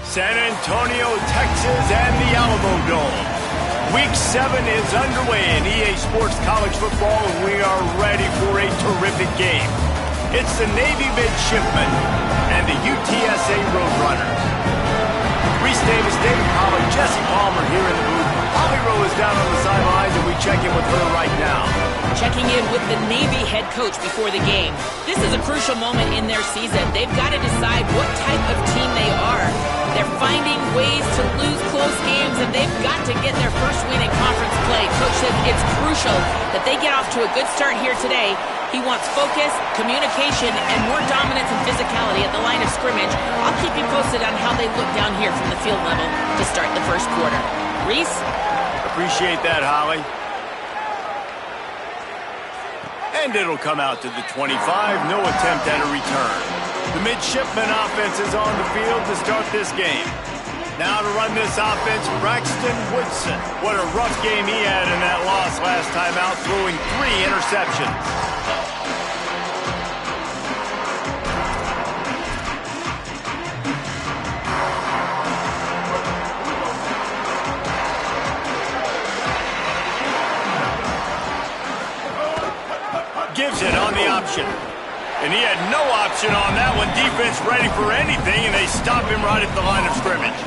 San Antonio, Texas, and the Alamo Dome. Week 7 is underway in EA Sports College Football, and we are ready for a terrific game. It's the Navy Midshipmen and the UTSA Roadrunners. Reese Davis, David Pollard, Jesse Palmer here in the booth. Holly Rowe is down on the sidelines, and we check in with her right now. Checking in with the Navy head coach before the game. This is a crucial moment in their season. They've got to decide what type of team they are. They're finding ways to lose close games, and they've got to get their first win in conference play. Coach says it's crucial that they get off to a good start here today. He wants focus, communication, and more dominance and physicality at the line of scrimmage. I'll keep you posted on how they look down here from the field level to start the first quarter. Reese? Appreciate that, Holly. And it'll come out to the 25. No attempt at a return. The midshipman offense is on the field to start this game. Now to run this offense, Braxton Woodson. What a rough game he had in that loss last time out, throwing 3 interceptions. Gives it on the option. And he had no option on that one. Defense ready for anything, and they stop him right at the line of scrimmage.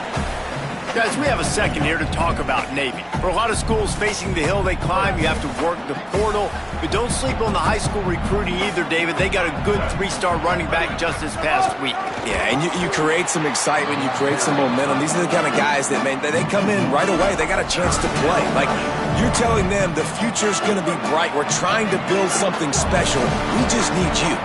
Guys, we have a second here to talk about Navy. For a lot of schools facing the hill they climb, you have to work the portal. But don't sleep on the high school recruiting either, David. They got a good 3-star running back just this past week. Yeah, and you create some excitement, you create some momentum. These are the kind of guys that, man, they come in right away. They got a chance to play. Like, you're telling them the future's going to be bright. We're trying to build something special. We just need you.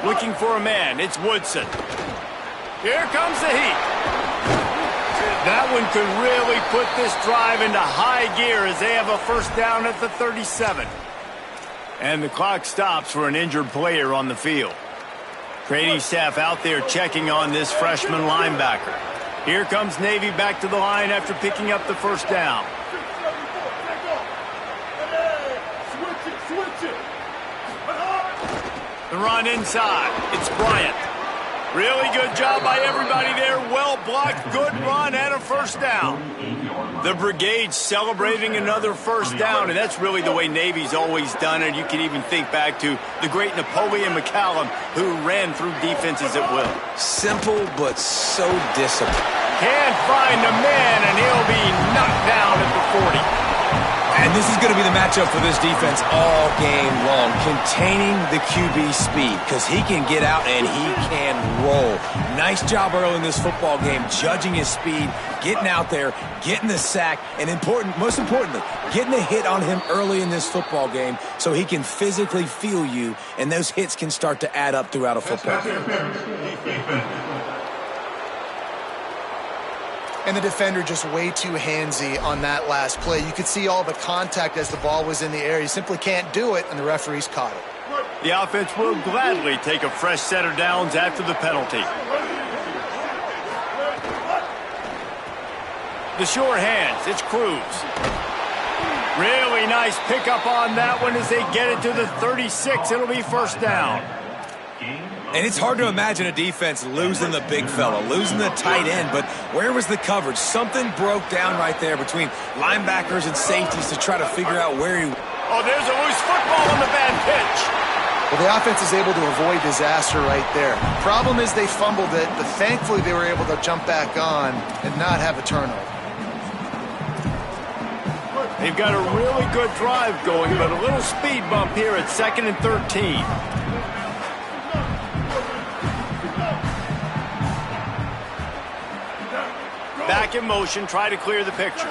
Looking for a man. It's Woodson. Here comes the heat. That one could really put this drive into high gear as they have a first down at the 37. And the clock stops for an injured player on the field. Training staff out there checking on this freshman linebacker. Here comes Navy back to the line after picking up the first down. The run inside. It's Bryant. Really good job by everybody there. Well blocked, good run, and a first down. The brigade celebrating another first down, and that's really the way Navy's always done it. You can even think back to the great Napoleon McCallum, who ran through defenses at will. Simple, but so disciplined. Can't find a man, and he'll be knocked down at the 40. And this is going to be the matchup for this defense all game long, containing the QB speed, because he can get out and he can roll. Nice job early in this football game, judging his speed, getting out there, getting the sack, and most importantly, getting a hit on him early in this football game so he can physically feel you, and those hits can start to add up throughout a football game. And the defender just way too handsy on that last play. You could see all the contact as the ball was in the air. He simply can't do it, and the referees caught it. The offense will gladly take a fresh set of downs after the penalty. The short hands, it's Cruz. Really nice pickup on that one as they get it to the 36. It'll be first down. And it's hard to imagine a defense losing the big fella, losing the tight end, but where was the coverage? Something broke down right there between linebackers and safeties to try to figure out where he... Oh, there's a loose football on the bad pitch. Well, the offense is able to avoid disaster right there. Problem is they fumbled it, but thankfully they were able to jump back on and not have a turnover. They've got a really good drive going, but a little speed bump here at 2nd and 13. Back in motion, try to clear the picture.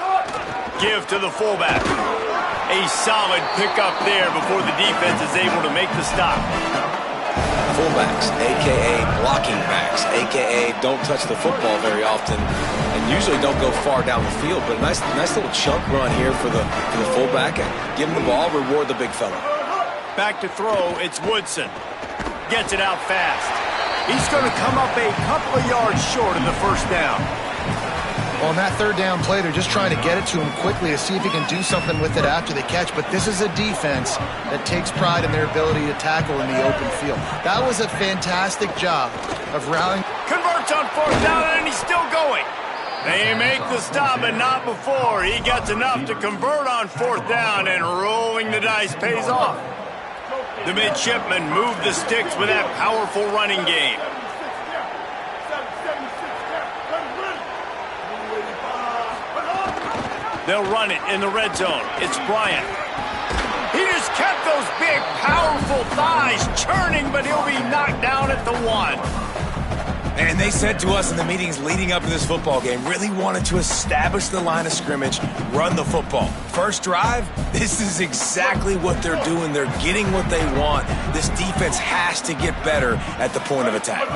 Give to the fullback. A solid pickup there before the defense is able to make the stop. Fullbacks, a.k.a. blocking backs, a.k.a. don't touch the football very often and usually don't go far down the field. But a nice little chunk run here for the fullback. And give him the ball, reward the big fella. Back to throw, it's Woodson. Gets it out fast. He's going to come up a couple of yards short of the first down. Well, on that third down play, they're just trying to get it to him quickly to see if he can do something with it after the catch. But this is a defense that takes pride in their ability to tackle in the open field. That was a fantastic job of rallying. Converts on fourth down, and he's still going. They make the stop, but not before. He gets enough to convert on fourth down, and rolling the dice pays off. The midshipmen move the sticks with that powerful running game. They'll run it in the red zone. It's Bryant. He just kept those big, powerful thighs churning, but he'll be knocked down at the 1. And they said to us in the meetings leading up to this football game, really wanted to establish the line of scrimmage, run the football. First drive, this is exactly what they're doing. They're getting what they want. This defense has to get better at the point of attack.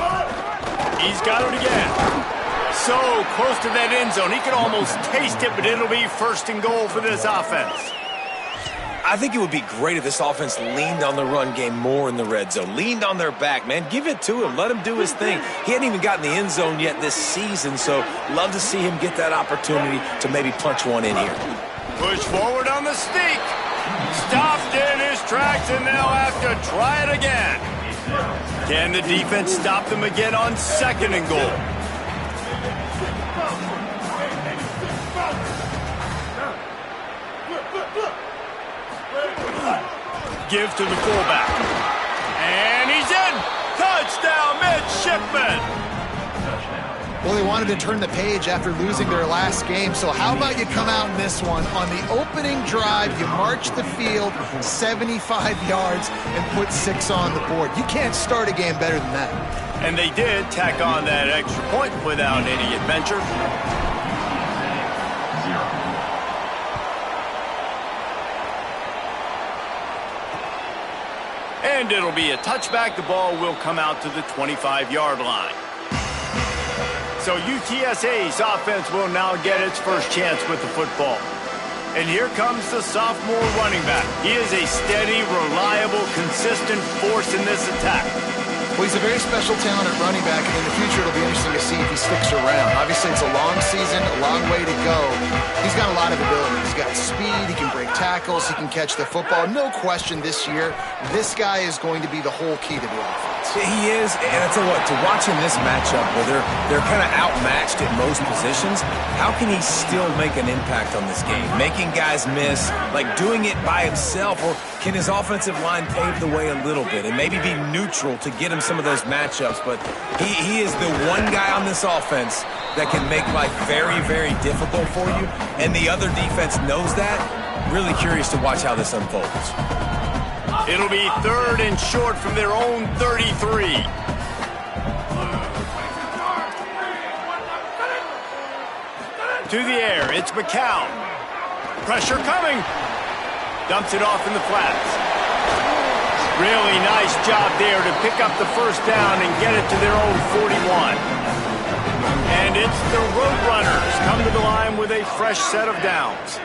He's got it again. So close to that end zone. He could almost taste it, but it'll be first and goal for this offense. I think it would be great if this offense leaned on the run game more in the red zone. Leaned on their back, man. Give it to him. Let him do his thing. He hadn't even gotten the end zone yet this season, so love to see him get that opportunity to maybe punch one in here. Push forward on the sneak. Stopped in his tracks, and they'll have to try it again. Can the defense stop them again on second and goal? Gives to the fullback. And he's in! Touchdown, midshipmen! Well, they wanted to turn the page after losing their last game, so how about you come out in this one? On the opening drive, you march the field 75 yards and put 6 on the board. You can't start a game better than that. And they did tack on that extra point without any adventure. And it'll be a touchback. The ball will come out to the 25-yard line. So UTSA's offense will now get its first chance with the football. And here comes the sophomore running back. He is a steady, reliable, consistent force in this attack. Well, he's a very special talent at running back, and in the future it'll be interesting to see if he sticks around. Obviously, it's a long season, a long way to go. He's got a lot of ability. He's got speed, he can break tackles, he can catch the football. No question this year, this guy is going to be the whole key to the offense. He is, and I tell you what, to watch him this matchup where they're kind of outmatched at most positions, how can he still make an impact on this game? Making guys miss, like doing it by himself, or can his offensive line pave the way a little bit and maybe be neutral to get him some of those matchups? But he is the one guy on this offense that can make life very, very difficult for you, and the other defense knows that. Really curious to watch how this unfolds. It'll be third and short from their own 33. To the air, it's McCown. Pressure coming. Dumps it off in the flats. Really nice job there to pick up the first down and get it to their own 41. And it's the Roadrunners come to the line with a fresh set of downs.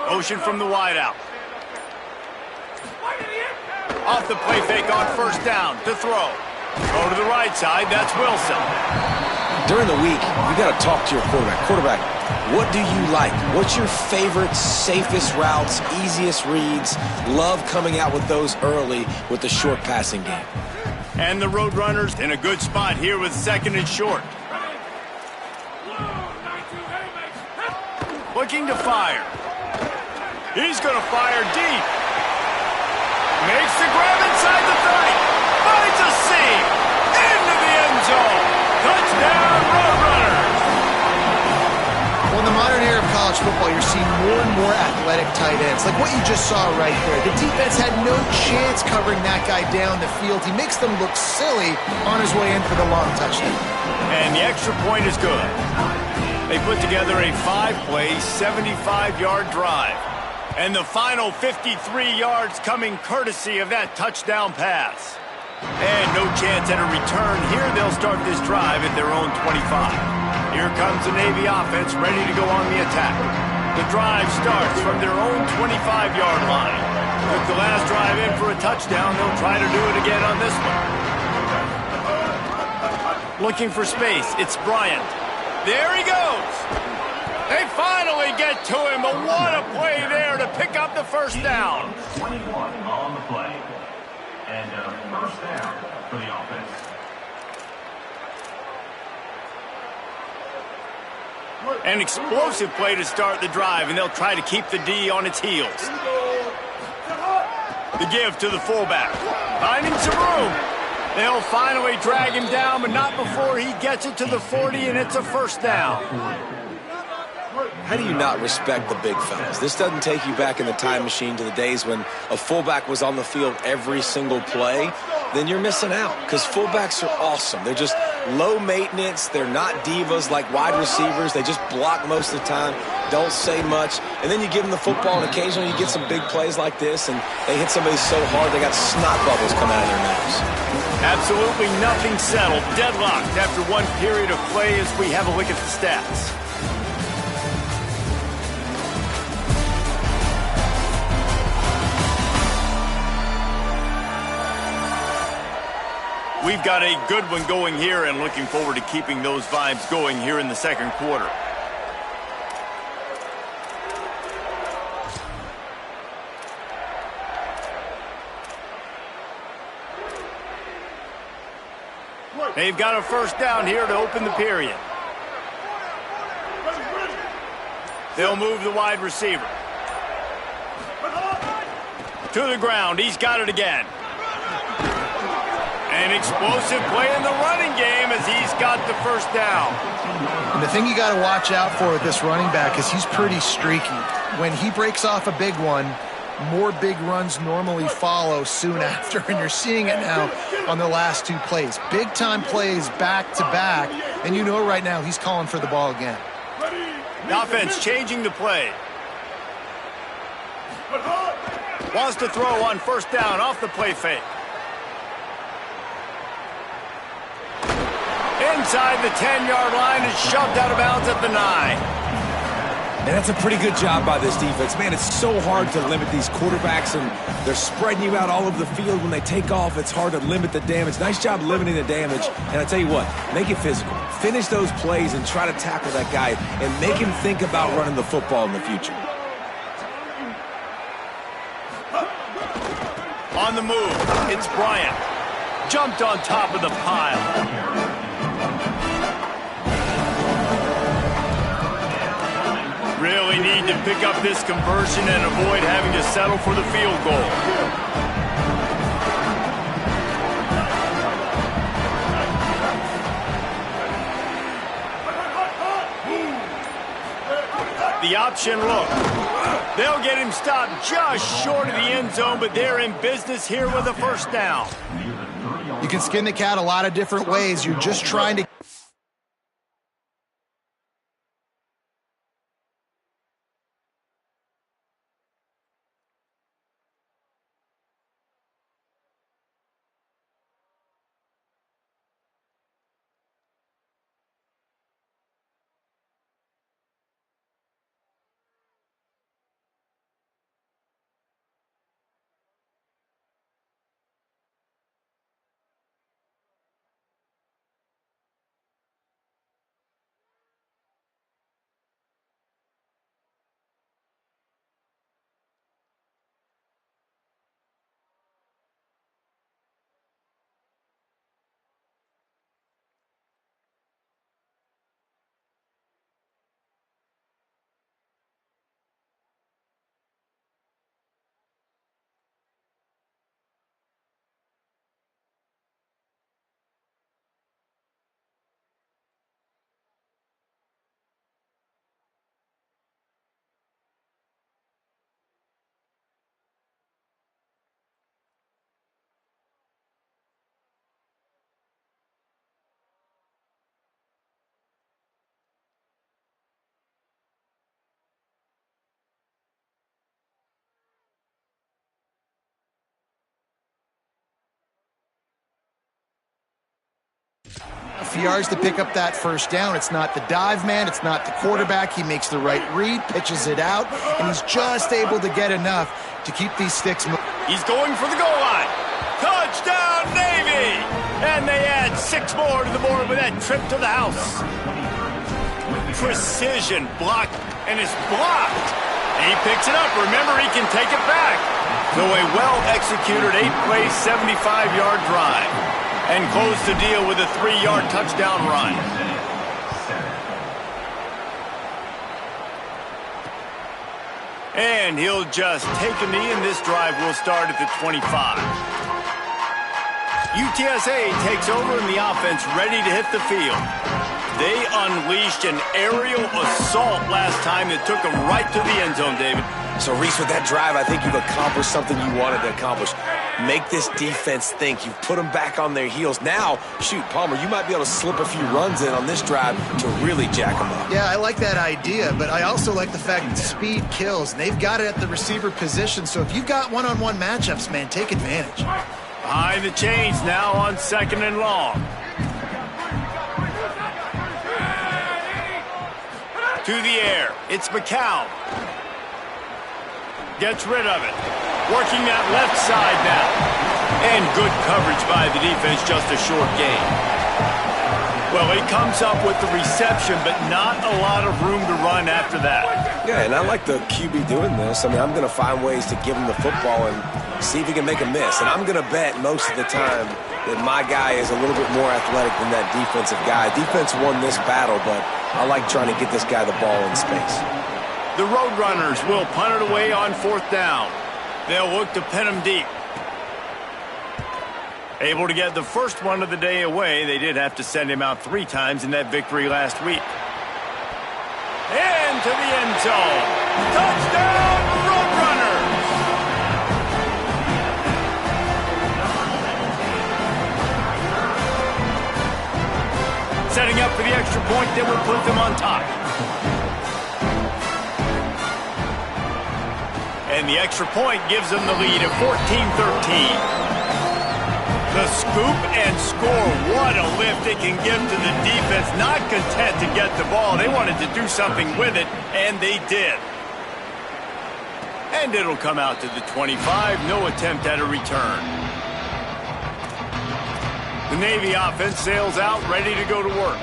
Motion from the wideout. Off the play fake on first down to throw. Throw to the right side, that's Wilson. During the week, you got to talk to your quarterback. Quarterback, what do you like? What's your favorite, safest routes, easiest reads? Love coming out with those early with the short passing game. And the Roadrunners in a good spot here with second and short. Looking to fire. He's going to fire deep. Makes the grab inside the 30. Finds a seam. Into the end zone. Touchdown, Roadrunners. Well, in the modern era of college football, you're seeing more and more athletic tight ends, like what you just saw right there. The defense had no chance covering that guy down the field. He makes them look silly on his way in for the long touchdown. And the extra point is good. They put together a 5-play, 75-yard drive. And the final 53 yards coming courtesy of that touchdown pass. And no chance at a return. Here they'll start this drive at their own 25. Here comes the Navy offense ready to go on the attack. The drive starts from their own 25-yard line. Took the last drive in for a touchdown. They'll try to do it again on this one. Looking for space. It's Bryant. There he goes. They finally get to him, but what a play there to pick up the first down. 21 on the play. And first down for the offense. An explosive play to start the drive, and they'll try to keep the D on its heels. The give to the fullback. Finding some room. They'll finally drag him down, but not before he gets it to the 40, and it's a first down. How do you not respect the big fellas? This doesn't take you back in the time machine to the days when a fullback was on the field every single play. Then you're missing out, because fullbacks are awesome. They're just low maintenance. They're not divas like wide receivers. They just block most of the time, don't say much. And then you give them the football, and occasionally you get some big plays like this, and they hit somebody so hard they got snot bubbles coming out of their mouths. Absolutely nothing settled. Deadlocked after one period of play as we have a look at the stats. We've got a good one going here and looking forward to keeping those vibes going here in the second quarter. They've got a first down here to open the period. They'll move the wide receiver. To the ground. He's got it again. An explosive play in the running game as he's got the first down. And the thing you got to watch out for with this running back is he's pretty streaky. When he breaks off a big one, more big runs normally follow soon after, and you're seeing it now on the last two plays. Big-time plays back-to-back, and you know right now he's calling for the ball again. The offense changing the play. Wants to throw on first down off the play fake. Inside the 10-yard line is shoved out of bounds at the 9. And that's a pretty good job by this defense. Man, it's so hard to limit these quarterbacks, and they're spreading you out all over the field. When they take off, it's hard to limit the damage. Nice job limiting the damage. And I tell you what, make it physical. Finish those plays and try to tackle that guy and make him think about running the football in the future. On the move, it's Bryant. Jumped on top of the pile. Really need to pick up this conversion and avoid having to settle for the field goal. The option look. They'll get him stopped just short of the end zone, but they're in business here with a first down. You can skin the cat a lot of different ways. You're just trying to yards to pick up that first down. It's not the dive man. It's not the quarterback. He makes the right read, pitches it out, and he's just able to get enough to keep these sticks moving. He's going for the goal line. Touchdown, Navy! And they add 6 more to the board with that trip to the house. Precision block, and it's blocked. And he picks it up. Remember, he can take it back. So a well-executed 8-play, 75-yard drive. And close the deal with a 3-yard touchdown run. And he'll just take a knee, and this drive will start at the 25. UTSA takes over in the offense, ready to hit the field. They unleashed an aerial assault last time that took them right to the end zone, David. So, Reese, with that drive, I think you've accomplished something you wanted to accomplish. Make this defense think. You've put them back on their heels. Now, shoot, Palmer, you might be able to slip a few runs in on this drive to really jack them up. Yeah, I like that idea, but I also like the fact that speed kills. And they've got it at the receiver position, so if you've got one-on-one matchups, man, take advantage. Behind the chains now on 2nd and long. To the air. It's McCown. Gets rid of it. Working that left side now. And good coverage by the defense, just a short gain. Well, he comes up with the reception, but not a lot of room to run after that. Yeah, and I like the QB doing this. I mean, I'm going to find ways to give him the football and see if he can make a miss. And I'm going to bet most of the time that my guy is a little bit more athletic than that defensive guy. Defense won this battle, but I like trying to get this guy the ball in space. The Roadrunners will punt it away on 4th down. They'll look to pin him deep. Able to get the first one of the day away. They did have to send him out 3 times in that victory last week. Into the end zone. Touchdown, Roadrunners! Setting up for the extra point that will put them on top. And the extra point gives them the lead at 14-13. The scoop and score. What a lift it can give to the defense. Not content to get the ball. They wanted to do something with it, and they did. And it'll come out to the 25. No attempt at a return. The Navy offense sails out, ready to go to work.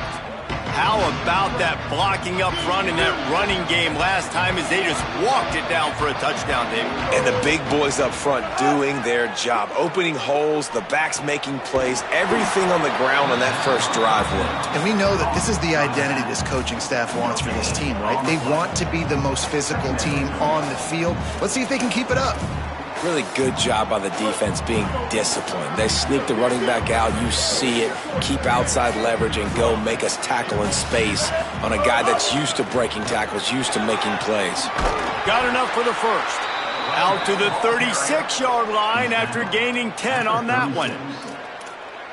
How about that blocking up front and that running game last time as they just walked it down for a touchdown, David? And the big boys up front doing their job. Opening holes, the backs making plays, everything on the ground on that first drive worked. And we know that this is the identity this coaching staff wants for this team, right? They want to be the most physical team on the field. Let's see if they can keep it up. Really good job by the defense being disciplined. They sneak the running back out. You see it. Keep outside leverage and go make us tackle in space on a guy that's used to breaking tackles, used to making plays. Got enough for the first. Out to the 36-yard line after gaining 10 on that one.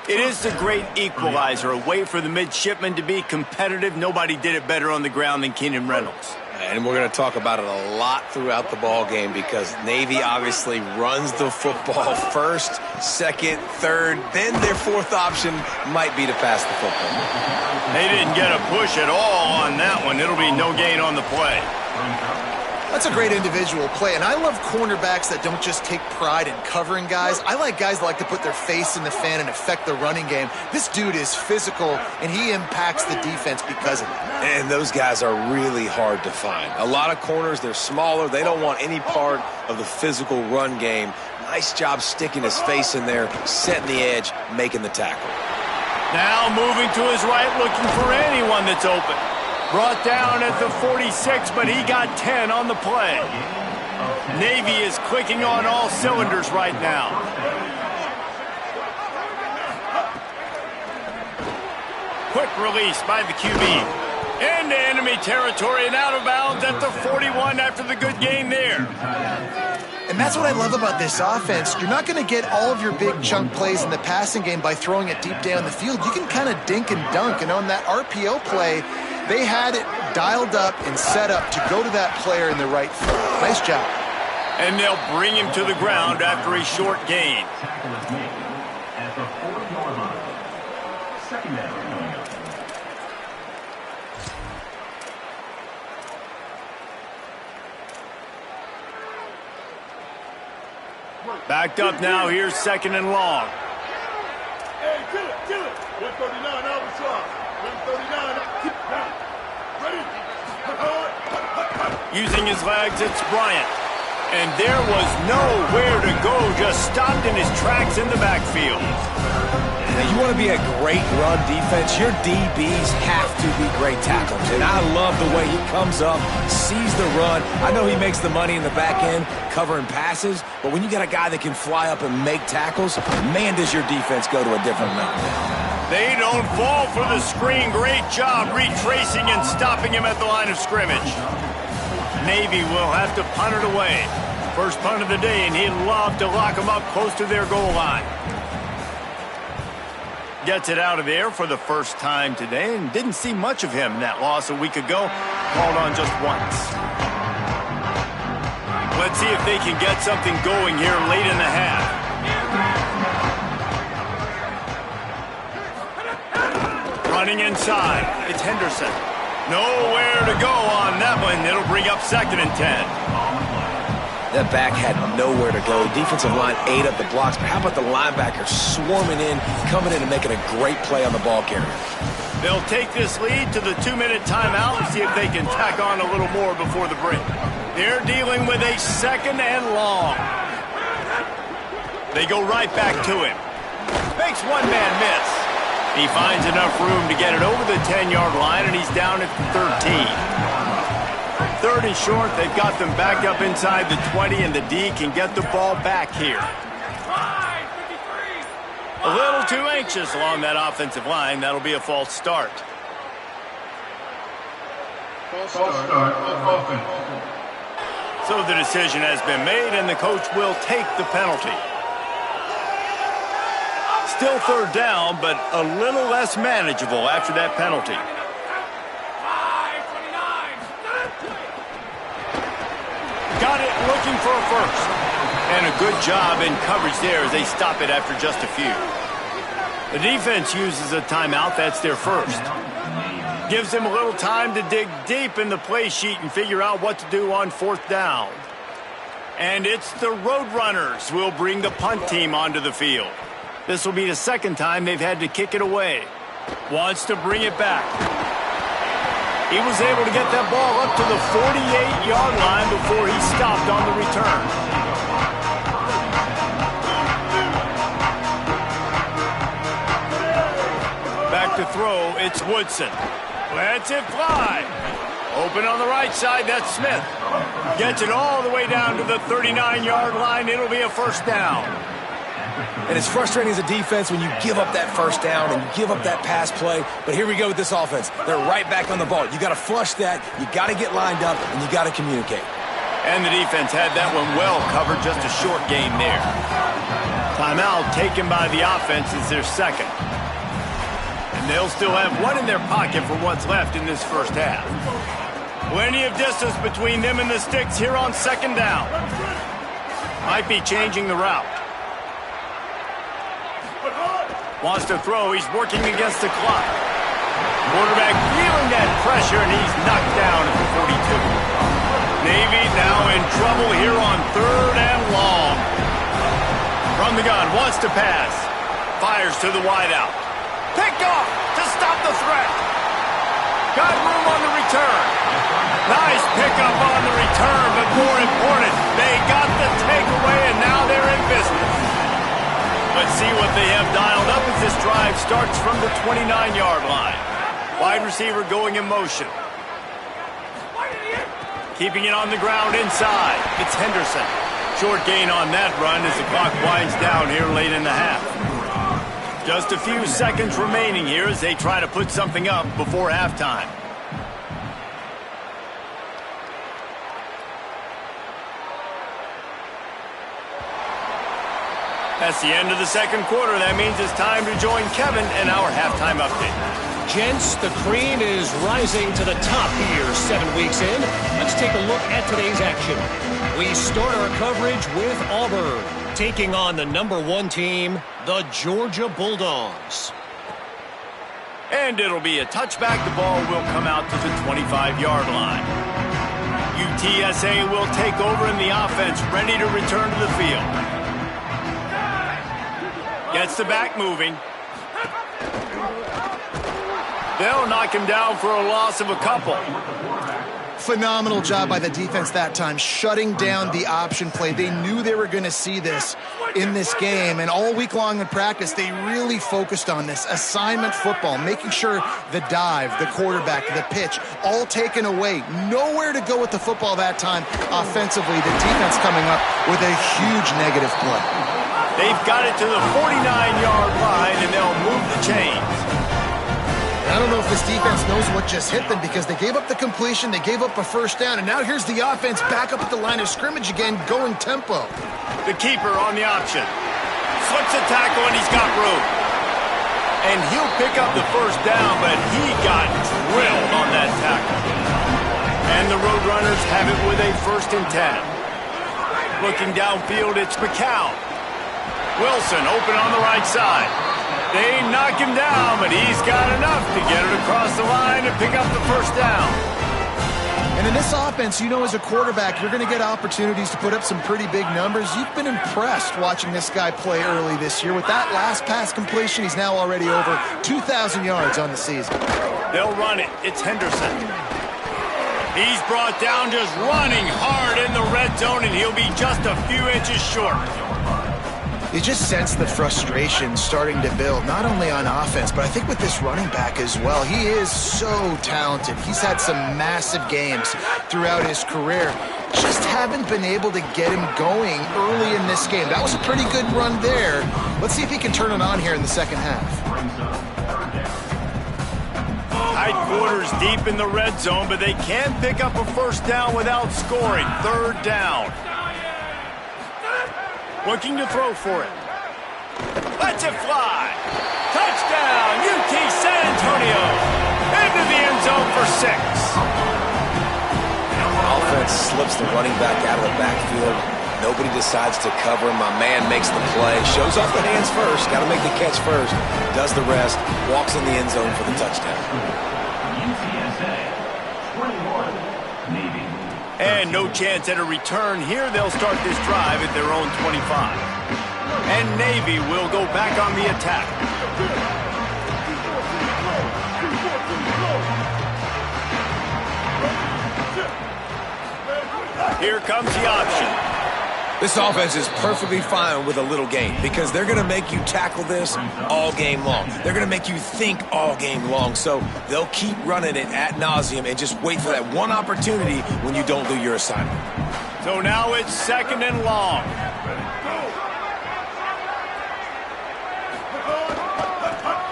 It is the great equalizer, a way for the midshipmen to be competitive. Nobody did it better on the ground than Keenan Reynolds. And we're going to talk about it a lot throughout the ball game because Navy obviously runs the football first, second, third, then their fourth option might be to pass the football. They didn't get a push at all on that one. It'll be no gain on the play. That's a great individual play, and I love cornerbacks that don't just take pride in covering guys. I like guys that like to put their face in the fan and affect the running game. This dude is physical, and he impacts the defense because of it. And those guys are really hard to find. A lot of corners, they're smaller. They don't want any part of the physical run game. Nice job sticking his face in there, setting the edge, making the tackle. Now moving to his right, looking for anyone that's open. Brought down at the 46, but he got 10 on the play. Navy is clicking on all cylinders right now. Quick release by the QB. Into enemy territory and out of bounds at the 41 after the good game there. And that's what I love about this offense. You're not going to get all of your big chunk plays in the passing game by throwing it deep down the field. You can kind of dink and dunk, and on that RPO play, they had it dialed up and set up to go to that player in the right foot. Nice job. And they'll bring him to the ground after a short gain. Backed up now. Here's 2nd and long. Hey, kill it. 139 Albatross. 139. Ready? Using his legs, it's Bryant. And there was nowhere to go, just stopped in his tracks in the backfield. Now, you want to be a great run defense, your DBs have to be great tackles. And I love the way he comes up, sees the run. I know he makes the money in the back end covering passes, but when you got a guy that can fly up and make tackles, man, does your defense go to a different level. They don't fall for the screen. Great job retracing and stopping him at the line of scrimmage. Navy will have to punt it away. First punt of the day, and he'd love to lock them up close to their goal line. Gets it out of the air for the first time today, and didn't see much of him in that loss a week ago. Called on just once. Let's see if they can get something going here late in the half. Running inside, it's Henderson. Nowhere to go on that one. It'll bring up 2nd and 10. That back had nowhere to go. Defensive line ate up the blocks, but how about the linebackers swarming in, coming in and making a great play on the ball carrier? They'll take this lead to the 2-minute timeout and see if they can tack on a little more before the break. They're dealing with a 2nd and long. They go right back to him. Makes one man miss. He finds enough room to get it over the 10-yard line, and he's down at the 13. 3rd and short. They've got them back up inside the 20, and the D can get the ball back here. A little too anxious along that offensive line. That'll be a false start. False start. Offense. So the decision has been made, and the coach will take the penalty. Still 3rd down, but a little less manageable after that penalty. Got it, looking for a first. And a good job in coverage there as they stop it after just a few. The defense uses a timeout. That's their first. Gives them a little time to dig deep in the play sheet and figure out what to do on 4th down. And it's the Roadrunners who will bring the punt team onto the field. This will be the 2nd time they've had to kick it away. Wants to bring it back. He was able to get that ball up to the 48-yard line before he stopped on the return. Back to throw, it's Woodson. Lets it fly. Open on the right side, that's Smith. Gets it all the way down to the 39-yard line. It'll be a first down. And it's frustrating as a defense when you give up that first down and you give up that pass play. But here we go with this offense. They're right back on the ball. You got to flush that. You got to get lined up, and you got to communicate. And the defense had that one well covered. Just a short game there. Timeout taken by the offense is their 2nd. And they'll still have one in their pocket for what's left in this first half. Plenty of distance between them and the sticks here on 2nd down. Might be changing the route. Wants to throw. He's working against the clock. Quarterback feeling that pressure, and he's knocked down at the 42. Navy now in trouble here on 3rd and long. From the gun, wants to pass. Fires to the wideout. Picked off to stop the threat. Got room on the return. Nice pickup on the return, but more important, they got the takeaway, and now they're in business. Let's see what they have dialed up as this drive starts from the 29-yard line. Wide receiver going in motion. Keeping it on the ground inside. It's Henderson. Short gain on that run as the clock winds down here late in the half. Just a few seconds remaining here as they try to put something up before halftime. That's the end of the 2nd quarter. That means it's time to join Kevin in our halftime update. Gents, the cream is rising to the top here 7 weeks in. Let's take a look at today's action. We start our coverage with Auburn, taking on the #1 team, the Georgia Bulldogs. And it'll be a touchback. The ball will come out to the 25-yard line. UTSA will take over in the offense, ready to return to the field. Gets the back moving. They'll knock him down for a loss of a couple. Phenomenal job by the defense that time, shutting down the option play. They knew they were going to see this in this game, and all week long in practice, they really focused on this assignment football, making sure the dive, the quarterback, the pitch, all taken away. Nowhere to go with the football that time offensively. The defense coming up with a huge negative play. They've got it to the 49-yard line, and they'll move the chains. I don't know if this defense knows what just hit them because they gave up the completion, they gave up a first down, and now here's the offense back up at the line of scrimmage again, going tempo. The keeper on the option. Slips a tackle, and he's got room. And he'll pick up the first down, but he got drilled on that tackle. And the Roadrunners have it with a 1st and 10. Looking downfield, it's McCown. Wilson open on the right side. They knock him down, but he's got enough to get it across the line and pick up the first down. And in this offense, you know, as a quarterback, you're going to get opportunities to put up some pretty big numbers. You've been impressed watching this guy play early this year. With that last pass completion, he's now already over 2,000 yards on the season. They'll run it. It's Henderson. He's brought down just running hard in the red zone, and he'll be just a few inches short. You just sense the frustration starting to build, not only on offense, but I think with this running back as well. He is so talented. He's had some massive games throughout his career. Just haven't been able to get him going early in this game. That was a pretty good run there. Let's see if he can turn it on here in the second half. Tight quarters deep in the red zone, but they can pick up a first down without scoring. 3rd down. Looking to throw for it. Lets it fly. Touchdown, UT San Antonio. Into the end zone for 6. Offense slips the running back out of the backfield. Nobody decides to cover him. My man makes the play. Shows off the hands first. Got to make the catch first. Does the rest. Walks in the end zone for the touchdown. UTSA 21, Navy. And no chance at a return here. They'll start this drive at their own 25. And Navy will go back on the attack. Here comes the option. This offense is perfectly fine with a little game because they're going to make you tackle this all game long. They're going to make you think all game long. So they'll keep running it ad nauseum and just wait for that one opportunity when you don't do your assignment. So now it's 2nd and long.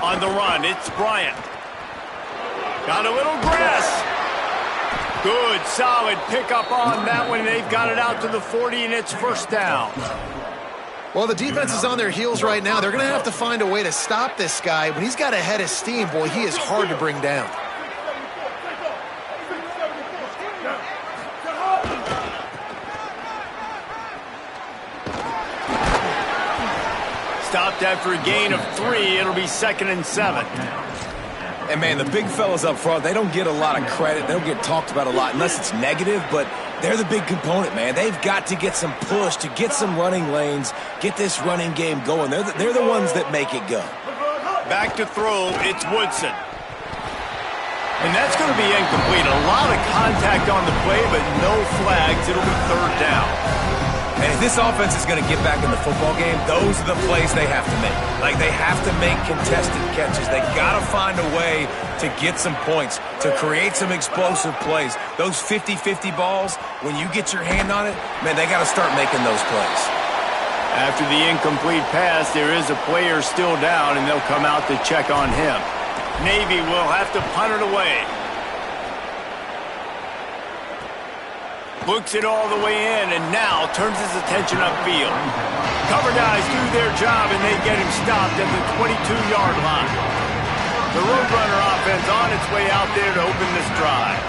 On the run, it's Bryant. Got a little grass. Good, solid pickup on that one. They've got it out to the 40, and it's 1st down. Well, the defense is on their heels right now. They're going to have to find a way to stop this guy. When he's got a head of steam, boy, he is hard to bring down. Stopped after a gain of 3. It'll be 2nd and 7. And, man, the big fellas up front, they don't get a lot of credit. They don't get talked about a lot unless it's negative, but they're the big component, man. They've got to get some push, to get some running lanes, get this running game going. They're the ones that make it go. Back to throw, it's Woodson. And that's going to be incomplete. A lot of contact on the play, but no flags. It'll be 3rd down. And if this offense is going to get back in the football game, those are the plays they have to make. Like, they have to make contested catches. They got to find a way to get some points, to create some explosive plays. Those 50-50 balls, when you get your hand on it, man, they got to start making those plays. After the incomplete pass, there is a player still down, and they'll come out to check on him. Navy will have to punt it away. Looks it all the way in, and now turns his attention upfield. Cover guys do their job, and they get him stopped at the 22-yard line. The Roadrunner offense on its way out there to open this drive.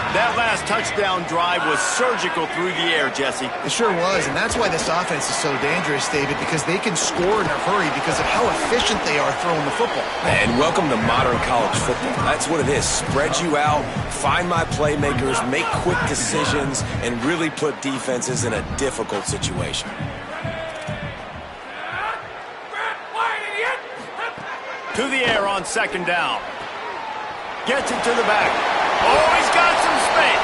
That last touchdown drive was surgical through the air, Jesse. It sure was, and that's why this offense is so dangerous, David, because they can score in a hurry because of how efficient they are throwing the football. And welcome to modern college football. That's what it is. Spread you out, find my playmakers, make quick decisions, and really put defenses in a difficult situation. To the air on second down. Gets it to the back. Oh, he's got some space.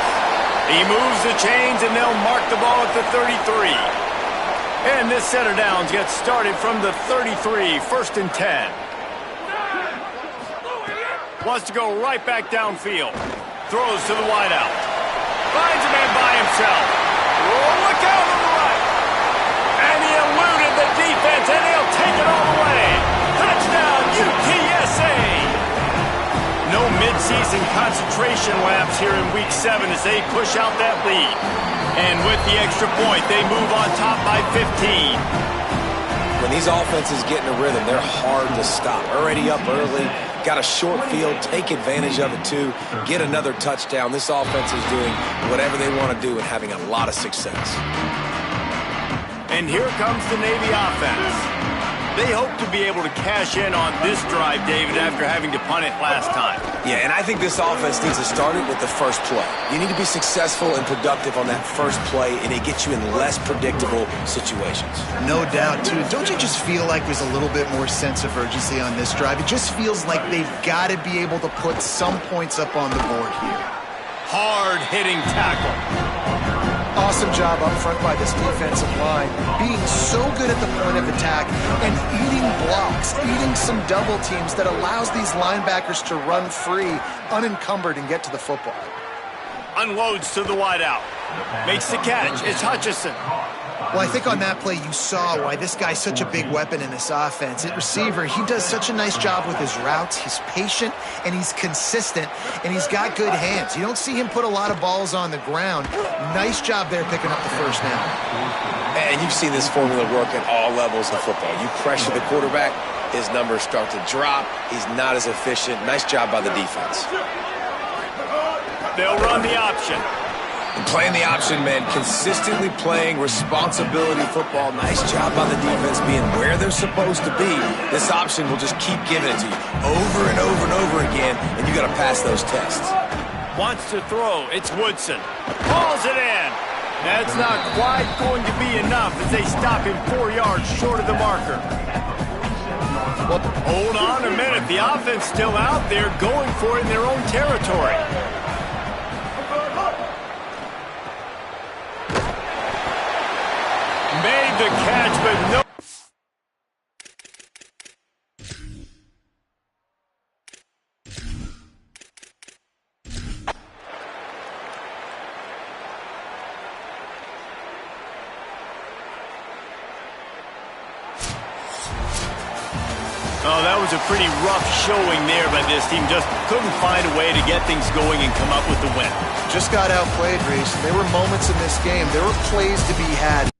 He moves the chains, and they'll mark the ball at the 33. And this set of downs gets started from the 33, 1st and 10. Wants to go right back downfield. Throws to the wideout. Finds a man by himself. Oh, look out on the right. And he eluded the defense, and he'll take it all the way. Touchdown, UTSA. No midseason concentration laps here in Week 7 as they push out that lead. And with the extra point, they move on top by 15. When these offenses get in a rhythm, they're hard to stop. Already up early, got a short field, take advantage of it too, get another touchdown. This offense is doing whatever they want to do and having a lot of success. And here comes the Navy offense. They hope to be able to cash in on this drive, David, after having to punt it last time. Yeah, and I think this offense needs to start it with the first play. You need to be successful and productive on that first play, and it gets you in less predictable situations. No doubt, too. Don't you just feel like there's a little bit more sense of urgency on this drive? It just feels like they've got to be able to put some points up on the board here. Hard-hitting tackle. Awesome job up front by this defensive line, being so good at the point of attack and eating blocks, eating some double teams that allows these linebackers to run free, unencumbered, and get to the football. Unloads to the wideout. Makes the catch. It's Hutchinson. Well, I think on that play you saw why this guy's such a big weapon in this offense. At receiver, he does such a nice job with his routes. He's patient, and he's consistent, and he's got good hands. You don't see him put a lot of balls on the ground. Nice job there picking up the first down. And you've seen this formula work at all levels of football. You pressure the quarterback, his numbers start to drop. He's not as efficient. Nice job by the defense. They'll run the option. And playing the option meant consistently playing responsibility football. Nice job by the defense being where they're supposed to be. This option will just keep giving it to you over and over and over again, and you got to pass those tests. Wants to throw. It's Woodson. Calls it in. That's not quite going to be enough as they stop him 4 yards short of the marker. Well, hold on a minute. The offense still out there going for it in their own territory. Made the catch, but no. Oh, that was a pretty rough showing there by this team. Just couldn't find a way to get things going and come up with the win. Just got outplayed, Reese. There were moments in this game. There were plays to be had.